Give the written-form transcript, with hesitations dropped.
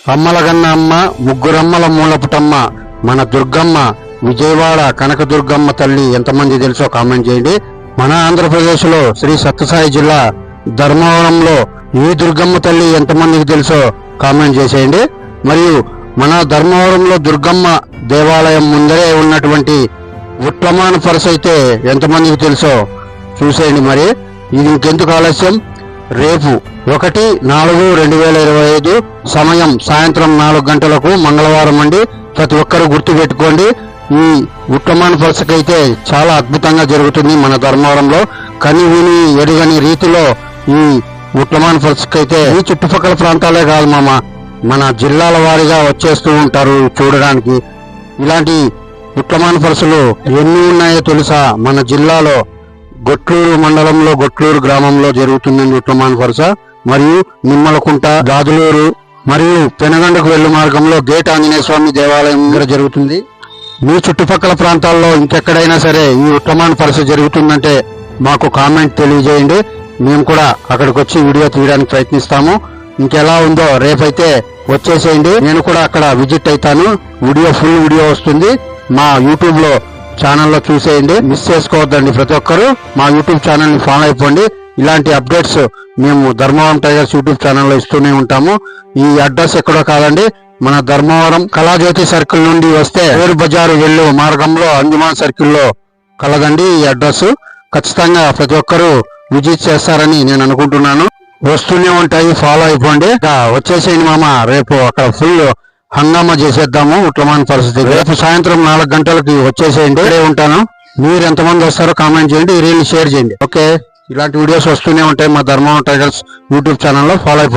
అమ్మలగన్న అమ్మ ముగ్గురమ్మల మూలపుటమ్మ మన దుర్గమ్మ విజయవాడ కనకదుర్గమ్మ తల్లి ఎంతమంది తెలుసో కామెంట్ చేయండి. మన ఆంధ్రప్రదేశ్ లో శ్రీ సత్యసాయి జిల్లా ధర్మవరంలో ఈ దుర్గమ్మ తల్లి ఎంతమందికి తెలుసో కామెంట్ చేసేయండి. మరియు మన ధర్మవరంలో దుర్గమ్మ దేవాలయం ముందరే ఉన్నటువంటి ఉట్లమాన ఫరస్ అయితే ఎంతమందికి తెలుసో చూసేయండి. మరి ఇది ఇంకెందుకు ఆలస్యం, రేపు 1/4/2025 సమయం సాయంత్రం 4 గంటలకు మంగళవారం అండి. ప్రతి ఒక్కరూ గుర్తు పెట్టుకోండి. ఈ ఉట్లమాన ఫరసకైతే చాలా అద్భుతంగా జరుగుతుంది మన ధర్మవరంలో. కని విని ఎరుగని రీతిలో ఈ ఉట్లమాన ఫరసకైతే ఈ చుట్టుపక్కల ప్రాంతాలే కాదు మామ, మన జిల్లాల వారీగా వచ్చేస్తూ ఉంటారు చూడడానికి. ఇలాంటి ఉట్లమాన ఫరసలు ఎన్ని ఉన్నాయో తెలుసా? మన జిల్లాలో గొట్లూరు మండలంలో గొట్లూరు గ్రామంలో జరుగుతుందండి ఉట్లమాన ఫరస. మరియు నిమ్మలకుంట, దాదులూరు మరియు పెనగండకు వెళ్ళు మార్గంలో గేట్ ఆంజనేయ స్వామి దేవాలయం దగ్గర జరుగుతుంది. మీ చుట్టుపక్కల ప్రాంతాల్లో ఇంకెక్కడైనా సరే ఈ ఉట్లమాన ఫరస జరుగుతుందంటే మాకు కామెంట్ తెలియజేయండి. మేము కూడా అక్కడికి వచ్చి వీడియో తీయడానికి ప్రయత్నిస్తాము. ఇంకెలా ఉందో రేపైతే వచ్చేసేయండి. నేను కూడా అక్కడ విజిట్ అవుతాను. ఫుల్ వీడియో వస్తుంది మా యూట్యూబ్ లో ఛానల్లో చూసేయండి. మిస్ చేసుకోవద్దండి. ప్రతి ఒక్కరు మా యూట్యూబ్ ఛానల్ ని ఫాలో అయిపోండి. ఇలాంటి అప్డేట్స్ మేము ధర్మవరం టైగర్స్ యూట్యూబ్ ఛానల్లో ఇస్తూనే ఉంటాము. ఈ అడ్రస్ ఎక్కడో కాదండి, మన ధర్మవరం కళాజ్యోతి సర్కిల్ నుండి వస్తే పేరు బజారు వెళ్ళు మార్గంలో అంజుమాన్ సర్కిల్లో కలదండి ఈ అడ్రస్. ఖచ్చితంగా ప్రతి ఒక్కరూ విజిట్ చేస్తారని నేను అనుకుంటున్నాను. వస్తూనే ఉంటాయి, ఫాలో అయిపోండి. వచ్చేసేయండి మామ, రేపు అక్కడ ఫుల్ హంగామా చేసేద్దాము ఉట్లమాన పరిస్థితి. రేపు సాయంత్రం 4 గంటలకి వచ్చేసేయండి. ఇక్కడే ఉంటాను. మీరు ఎంతమంది వస్తారో కామెంట్ చేయండి, రీల్ షేర్ చేయండి. ఓకే, ఇలాంటి వీడియోస్ వస్తూనే ఉంటాయి మా ధర్మవరం టైగర్స్ యూట్యూబ్ ఛానల్లో. ఫాలో అయిపోండి.